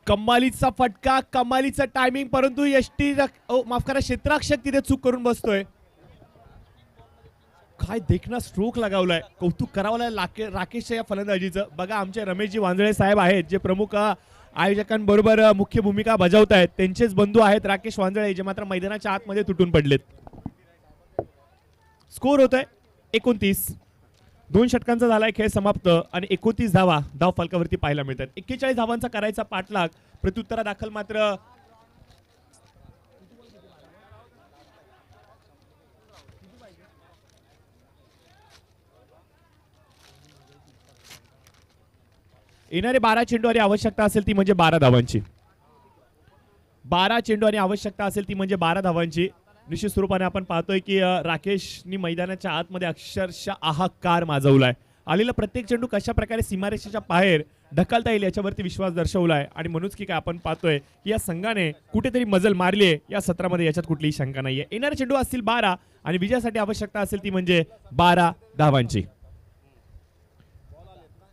कमालीचा फटका, कमालीचा टायमिंग, परंतु माफ करा, क्षेत्ररक्षक तिथे चूक करून बसतोय. काय देखना स्ट्रोक लगावलाय, कौतुक करावं लागेल राकेशच्या या फलंदाजीचं. बघा, आमचे रमेशजी वांजळे साहेब आहेत जे प्रमुख आयोजकांबरोबर मुख्य भूमिका बजावत आहेत. त्यांचेच बंधू आहेत राकेश वांजळे, जे मात्र मैदानाच्या आतमध्ये तुटून पडलेत. स्कोर होतोय 29. 2 षटकांचा झालाय खेळ समाप्त आणि 29 धावा धाव फलकावरती पाहायला मिळतात. 41 धावांचा करायचा पाठलाग. प्रत्युत्तरा दाखल मात्र येणारे 12 चेंडू आणि आवश्यकता असेल ती म्हणजे 12 धावांची. 12 चेंडू आणि आवश्यकता असेल ती म्हणजे 12 धावांची. निश्चित स्वरूपाने आपण पाहतोय की राकेशनी मैदानाच्या आतमध्ये अक्षरशः हाहाकार माजवलाय. आलेला प्रत्येक चेंडू कशा प्रकारे सीमारेषेच्या बाहेर ढकलता येईल याच्यावरती विश्वास दर्शवलाय. आणि म्हणूनच की काय आपण पाहतोय की या संघाने कुठेतरी मजल मारली आहे या सत्रामध्ये, याच्यात कुठलीही शंका नाहीये. येणारे चेंडू असतील 12 आणि विजयासाठी आवश्यकता असेल ती म्हणजे 12 धावांची.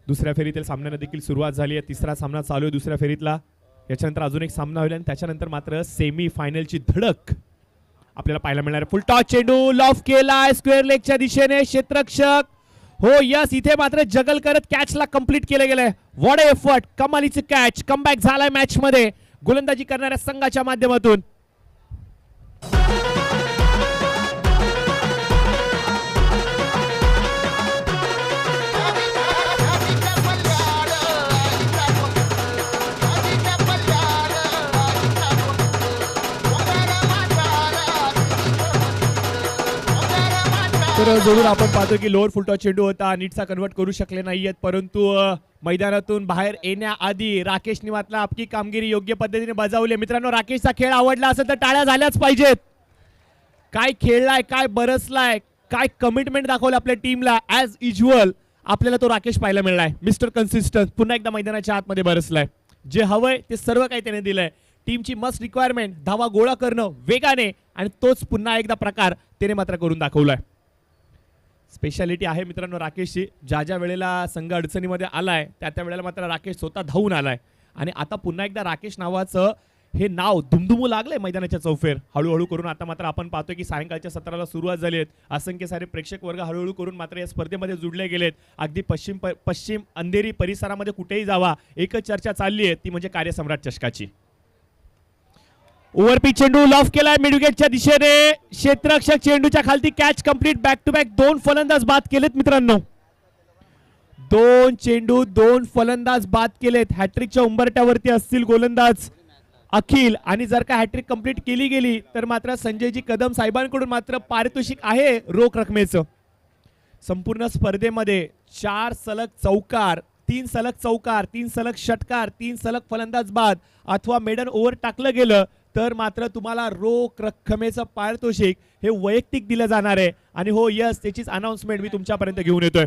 दुसऱ्या फेरीतील सामन्याला देखील सुरुवात झाली आहे. तिसरा सामना चालू आहे दुसऱ्या फेरीतला. याच्यानंतर अजून एक सामना होईल आणि त्याच्यानंतर मात्र सेमी फायनलची धडक आपल्याला पाहायला मिळणार आहे. फुल टॉस चेंडू लॉफ केलाय स्क्वेअर लेगच्या दिशेने. क्षेत्ररक्षक हो यस, इथे मात्र जगल करत कॅचला कंप्लीट केलं गेलंय. व्हॉट अ एफर्ट, कमालीचं कॅच. कमबॅक झालाय मॅच मध्ये गोलंदाजी करणाऱ्या संघाच्या माध्यमातून. तर जरूर आपण पाहतो की लोअर फुल टॉस चेंडू होता, नीटचा कन्वर्ट करू शकले नाहीयेत. परंतु मैदानातून बाहेर येण्याआधी राकेशने मात्र आपली कामगिरी योग्य पद्धतीने बजावली. मित्रांनो, राकेशचा खेळ आवडला असेल तर टाळ्या झाल्याच पाहिजेत. काय खेळलाय, काय बरसलाय, काय कमिटमेंट दाखवलं आपल्या टीमला. ॲज युज्युअल आपल्याला तो राकेश पाहायला मिळालाय. मिस्टर कन्सिस्टंट पुन्हा एकदा मैदानाच्या आतमध्ये बरसलाय. जे हवंय ते सर्व काही त्याने दिलंय. टीमची मस्ट रिक्वायरमेंट धावा गोळा करणं वेगाने, आणि तोच पुन्हा एकदा प्रकार त्याने मात्र करून दाखवलाय. स्पेशालिटी आहे मित्रांनो राकेशची. ज्या ज्या वेळेला संघ अडचणीमध्ये आलाय त्या वेळेला मात्र राकेश स्वतः धावून आलाय. आणि आता पुन्हा एकदा राकेश नावाचं हे नाव दुमदुमू लागलंय मैदानाच्या चौफेर. हळूहळू करून आता मात्र आपण पाहतोय की सायंकाळच्या सत्राला सुरुवात झाली आहे. असंख्य सारे प्रेक्षक वर्ग हळूहळू करून मात्र या स्पर्धेमध्ये जुडले गेलेत. अगदी पश्चिम अंधेरी परिसरामध्ये कुठेही जावा, एकच चर्चा चालली आहे, ती म्हणजे कार्यसम्राट चषकाची. ओव्हरपिच चेंडू लॉफ केलाय मिडविकेटच्या दिशेने. क्षेत्ररक्षक चेंडूच्या खालती catch complete. Back to back 2 फलंदाज बाद केलेत मित्रांनो. 2 चेंडू 2 फलंदाज बाद केलेत. हॅट्रिकच्या उंबरट्यावरती असतील गोलंदाज अखिल. आणि जर का हॅट्रिक कंप्लीट केली गेली तर मात्र संजयजी कदम साहेबांकडून मात्र पारितोषिक आहे रोख रकमेचं. संपूर्ण स्पर्धेमध्ये 4 सलग चौकार, 3 सलग चौकार, 3 सलग षटकार, 3 सलग फलंदाज बाद अथवा मेडन ओव्हर टाकलं गेलं तर मात्र तुम्हाला रोख रक्कमेचं पारितोषिक हे वैयक्तिक दिलं जाणार आहे. आणि हो यस, त्याचीच अनाउन्समेंट मी तुमच्यापर्यंत घेऊन येतोय.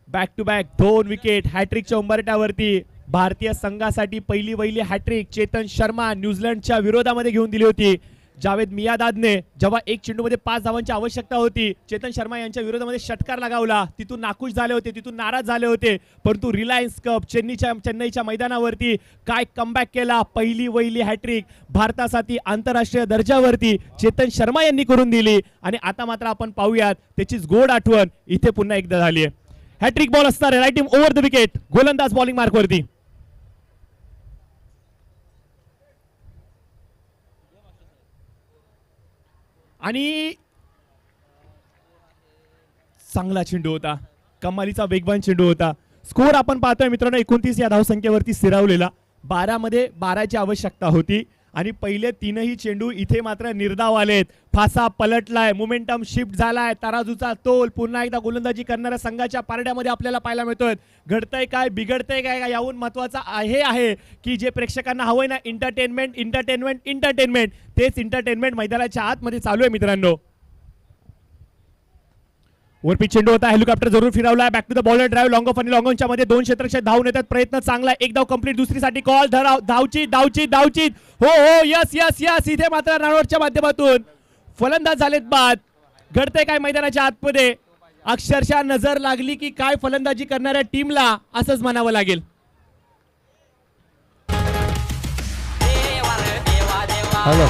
बॅक टू बॅक 2 विकेट हॅट्रिकच्या उंबरठ्यावरती भारतीय संघासाठी पहिली हॅट्रिक चेतन शर्मा न्यूझीलंडच्या विरोधामध्ये घेऊन दिली होती. जावेद मियादादने जेव्हा एक चेंडूमध्ये 5 धावांची आवश्यकता होती, चेतन शर्मा यांच्या विरोधामध्ये षटकार लगावला. तिथून नाखुश झाले होते, तिथून नाराज झाले होते, परंतु रिलायन्स कप चेन्नईच्या मैदानावरती काय कमबॅक केला. पहिली हॅट्रिक भारतासाठी आंतरराष्ट्रीय दर्जावरती चेतन शर्मा यांनी करून दिली. आणि आता मात्र आपण पाहूयात त्याचीच गोड आठवण इथे पुन्हा एकदा झाली आहे. हॅट्रिक बॉल असणार आहे, right team over the wicket, गोलंदाज बॉलिंग मार्कवरती. आणि चांगला चेंडू होता, कमालीचा वेगवान चेंडू होता. स्कोर आपण पाहतोय मित्रांनो 29 या धावसंख्येवरती स्थिरावलेला. 12 मध्ये 12ची आवश्यकता होती आणि पहिले 3ही चेंडू इथे मात्र निर्धाव आलेत. फासा पलटलाय, मोमेंटम शिफ्ट झालाय, तराजूचा तोल पुन्हा एकदा गोलंदाजी करणाऱ्या संघाच्या पारड्यामध्ये आपल्याला पाहायला मिळतोय. घडतंय काय, बिघडतंय काय, याहून महत्वाचा आहे की जे प्रेक्षकांना हवंय ना, एंटरटेनमेंट, तेच एंटरटेनमेंट मैदानाच्या आतमध्ये चालू आहे मित्रांनो. वरपी चेंडू होता, हेलिकॉप्टर जरूर फिरवला. Back to the bowler drive, long off आणि लॉंग ऑनच्या मध्ये 2 क्षेत्ररक्षक धावून येतात. प्रयत्न चांगला, एक धाव कंप्लीट, दुसरीसाठी कॉल, धावची. हो यस. इथे मात्र रानवरच्या माध्यमातून फलंदाज झालेत बाद. घडतंय काय मैदानाच्या आतमध्ये, अक्षरशः नजर लागली की काय फलंदाजी करणाऱ्या टीमला, असंच म्हणावं लागेल. हॅलो,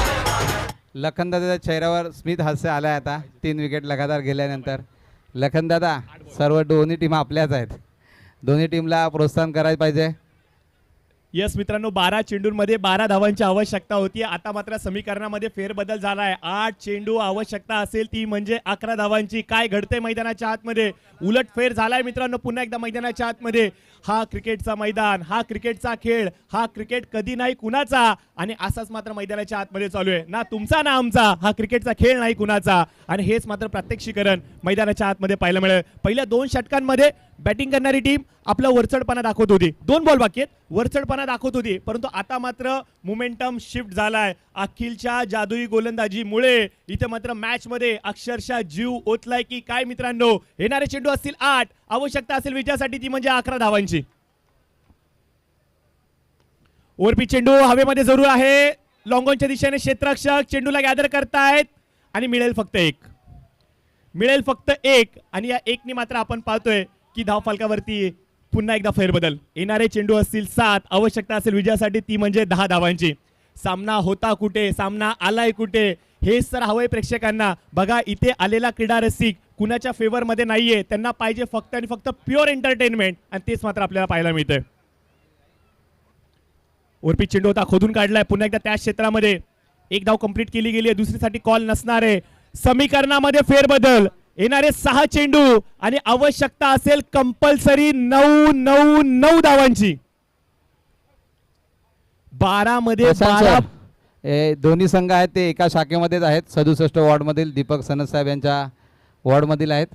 लखनदादाच्या चेहऱ्यावर स्मित हास्य आलाय आता 3 विकेट लगातार गेल्यानंतर. लखनदादा, सर्व दोन्ही टीम आपल्याच आहेत, दोन्ही टीमला प्रोत्साहन करायला पाहिजे. यस मित्रांनो, 12 चेंडूंमध्ये 12 धावांची आवश्यकता होती. आता मात्र समीकरणामध्ये फेरबदल झालाय. 8 चेंडू आवश्यकता असेल ती म्हणजे 11 धावांची. काय घडते मैदानाच्या आतमध्ये, उलट फेर झालाय मित्रांनो पुन्हा एकदा मैदानाच्या आतमध्ये. हा क्रिकेटचा मैदान, हा क्रिकेटचा खेळ, हा क्रिकेट कधी नाही कुणाचा, आणि असाच मात्र मैदानाच्या आतमध्ये चालू आहे. ना तुमचा ना आमचा, हा क्रिकेटचा खेळ नाही कुणाचा. आणि हेच मात्र प्रात्यक्षिकरण मैदानाच्या आतमध्ये पाहायला मिळेल. पहिल्या 2 षटकांमध्ये बॅटिंग करणारी टीम आपला वरचढपणा दाखवत होती. 2 बॉल बाकी आहेत, वरचढपणा दाखवत होती, परंतु आता मात्र मोमेंटम शिफ्ट झालाय. अखिलच्या जादुई गोलंदाजीमुळे इथे मात्र मॅच मध्ये अक्षरशः जीव ओतलाय की काय मित्रांनो. येणारे चेंडू असतील 8, आवश्यकता असेल विजयासाठी ती म्हणजे 11 धावांची. ओरपी चेंडू हवेमध्ये जरूर आहे, लॉंगॉनच्या दिशेने क्षेत्ररक्षक चेंडूला गॅदर करतायत आणि मिळेल फक्त एक. आणि या 1 ने मात्र आपण पाहतोय की धाव फलकावरती पुन्हा एकदा फेरबदल. येणारे चेंडू असतील 7, आवश्यकता असेल विजयासाठी ती म्हणजे 10 धावांची. सामना होता कुठे, सामना आलाय कुठे, हेच तर हवंय प्रेक्षकांना. बघा इथे आलेला क्रीडा रसिक कुणाच्या फेवर मध्ये नाहीये, त्यांना पाहिजे फक्त आणि फक्त प्युअर एंटरटेनमेंट, आणि तेच मात्र आपल्याला पाहायला मिळतंय. वरपी चेंडू होता, खोदून काढलाय पुन्हा एकदा त्याच क्षेत्रामध्ये. 1 धाव कंप्लीट केली गेली आहे, दुसरीसाठी कॉल नसणार आहे. समीकरणामध्ये फेरबदल, येणारे 6 चेंडू आणि आवश्यकता असेल कंपल्सरी 9 धावांची. 12 मध्ये 12. दोन्ही संघ आहेत ते एका शाखेमध्येच आहेत, 67 वॉर्ड मधील दीपक सनद साहेब यांच्या वॉर्ड मधील आहेत.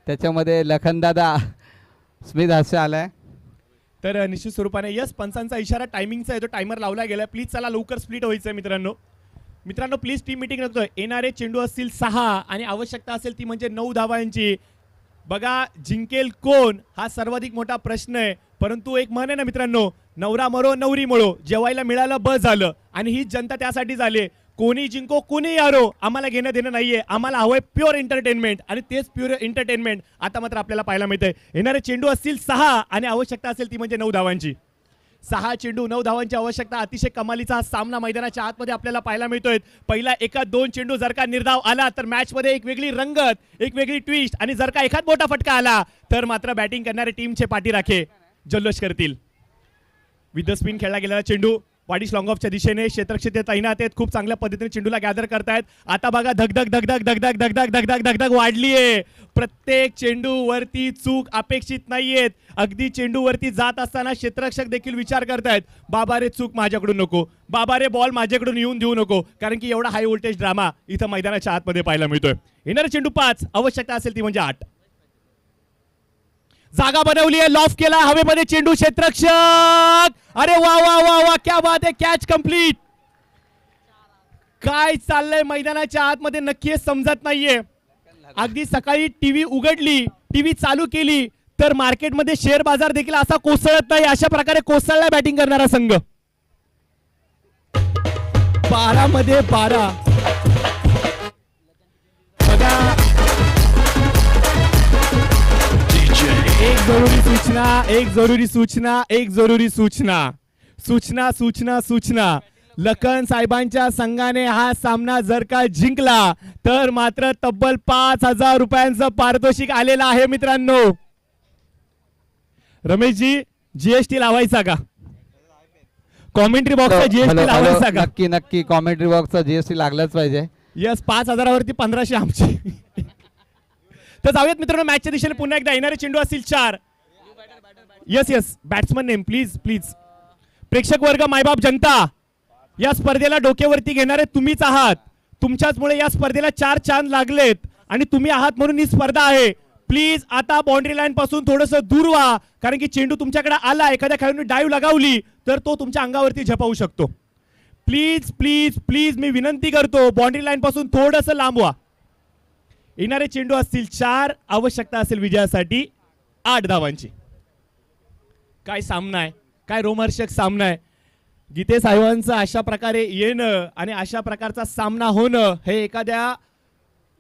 त्याच्यामध्ये लखनदादा स्मित हास्य आलाय. तर निश्चित स्वरूपाने यस, पंचांचा इशारा टायमिंगचा आहे, तो टायमर लावला गेला. प्लीज चला लवकर स्प्लिट व्हायचं मित्रांनो. प्लीज टीम मीटिंग नकोय. येणारे चेंडू असतील 6 आणि आवश्यकता असेल ती म्हणजे 9 धावांची. बघा जिंकेल कोण हा सर्वाधिक मोठा प्रश्न आहे, परंतु एक म्हण आहे ना मित्रांनो, नवरा मरो नवरी मरो, जेवायला मिळालं बस झालं. आणि ही जनता त्यासाठी झाली, कोणी जिंको कोणी यारो, आम्हाला घेणं देणं नाहीये. आम्हाला हवंय प्युअर एंटरटेनमेंट, आणि तेच प्युअर एंटरटेनमेंट आता मात्र आपल्याला पाहायला मिळतंय. येणारे चेंडू असतील 6 आणि आवश्यकता असेल ती म्हणजे 9 धावांची. 6 चेंडू 9 धावांची आवश्यकता. अतिशय कमालीचा हा सामना मैदानाच्या आतमध्ये आपल्याला पाहायला मिळतोय. पहिला 1-2 चेंडू जर का निर्धाव आला तर मॅच मध्ये एक वेगळी रंगत, एक वेगळी ट्विस्ट, आणि जर का एखाद मोठा फटका आला तर मात्र बॅटिंग करणारे टीमचे पाठीराखे जल्लोष करतील. विथ द स्पिन खेळला गेलेला चेंडू वाडीस लॉंग ऑफच्या दिशेने क्षेत्ररक्षक तैनात आहेत, खूप चांगल्या पद्धतीने चेंडूला गॅदर करतायत. आता बघा धगधग वाढलीये. प्रत्येक चेंडू वरती चूक अपेक्षित नाहीयेत. अगदी चेंडू वरती जात असताना क्षेत्ररक्षक देखील विचार करतायत, बाबा रे चूक माझ्याकडून नको, बाबा रे बॉल माझ्याकडून येऊन देऊ नको, कारण की एवढा हाय व्होल्टेज ड्रामा इथं मैदानाच्या आतमध्ये पाहायला मिळतोय. येणारा चेंडू 5, आवश्यकता असेल ती म्हणजे 8. जागा बनवली आहे, लॉफ केला, हवेमध्ये चेंडू, क्षेत्ररक्षक, अरे वा वा वा वा, क्या बात आहे, कॅच कंप्लीट. काय चाललंय मैदानाच्या आतमध्ये नक्की हे समजत नाहीये. अगदी सकाळी टीव्ही उघडली, टीव्ही चालू केली तर मार्केटमध्ये शेअर बाजार देखील असा कोसळत नाही. अशा प्रकारे कोसळला बॅटिंग करणारा संघ. 12 मध्ये 12. बघा, एक जरुरी सूचना, एक जरुरी सूचना, एक जरुरी सूचना, सूचना सूचना सूचना. लखन साहेबांच्या संघाने हा सामना जर का जिंकला तर मात्र तब्बल 5,000 रुपयांचं पारितोषिक आलेलं आहे मित्रांनो. रमेशजी, जीएसटी लावायचा का? कॉमेंट्री बॉक्सचा जीएसटी लावायचा का? नक्की नक्की कॉमेंट्री बॉक्सचा जीएसटी लागलाच पाहिजे. यस, 5,000 वरती 1,500 आमची. तर जाऊयात मित्रांनो मॅचच्या दिशेने पुन्हा एकदा. येणारे चेंडू असतील 4. Yes yes, batsman name please please. प्रेक्षक वर्ग, मायबाप, जनता, या स्पर्धेला डोक्यावरती घेणारे तुम्हीच आहात. तुमच्याचमुळे या स्पर्धेला 4 चांद लागलेत आणि तुम्ही आहात म्हणून ही स्पर्धा आहे. प्लीज आता बाउंड्री लाईन पासून थोडंसं दूर व्हा, कारण की चेंडू तुमच्याकडे आला, एखाद्या खेळाडूने डाईव्ह लगावली तर तो तुमच्या अंगावरती झपावू शकतो. प्लीज प्लीज प्लीज मी विनंती करतो, बाउंड्री लाईन पासून थोडंसं लांब व्हा. येणारे चेंडू असतील 4. आवश्यकता असेल विजयासाठी 8 धावांची. काय सामना आहे, काय रोमहर्षक सामना आहे. गीते साहेबांचं अशा प्रकारे येणं आणि अशा प्रकारचा सामना होणं हे एखाद्या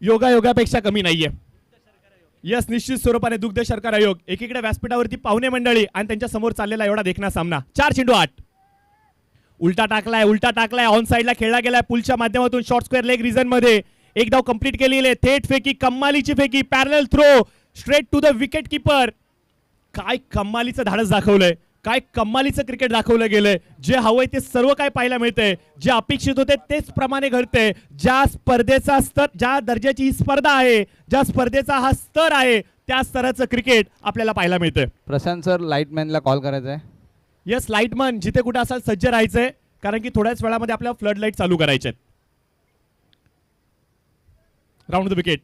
योगायोगापेक्षा कमी नाहीये. यस, निश्चित स्वरूपाने दुग्ध शर्करा आयोग. एकीकडे व्यासपीठावरती पाहुणे मंडळी आणि त्यांच्या समोर चाललेला एवढा देखणा सामना. 4 चेंडू 8. उलटा टाकलाय, ऑन साइडला खेळला गेलाय, पुलच्या माध्यमातून शॉर्ट स्क्वेअर लेग रिजन मध्ये एक धाव कंप्लीट केलेली आहे. थेट फेकी, कम्मालीची फेकी, पॅरल throw straight to the wicket keeper. काय कम्मालीचं धाडस दाखवलंय, काय कम्मालीचं क्रिकेट दाखवलं गेलंय. जे हवंय ते सर्व काय पाहायला मिळतंय, जे अपेक्षित होते तेच प्रमाणे घडतंय. ज्या स्पर्धेचा स्तर, ज्या दर्जाची ही स्पर्धा आहे, ज्या स्पर्धेचा हा स्तर आहे, त्या स्तराचं क्रिकेट आपल्याला पाहायला मिळतंय. प्रशांत सर, लाईटमॅनला कॉल करायचा आहे. यस, लाईटमन जिथे कुठे असाल सज्ज राहायचंय, कारण की थोड्याच वेळामध्ये आपल्याला फ्लड लाईट चालू करायचे. Round the wicket,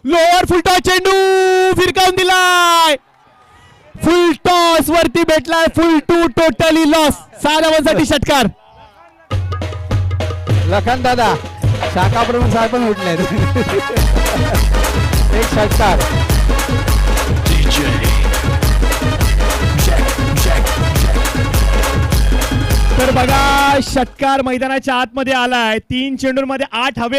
lower full toss चेंडू फिरकावून दिलाय. फुल टॉस वरती भेटलाय, फुल टू टोटली लॉस. 6 धावांसाठी षटकार. लखन दादा, शाखा प्रमुख साहेब पण उठले. एक षटकार. तर बघा, षटकार मैदानाच्या आतमध्ये आलाय. 3 चेंडूंमध्ये 8 हवे.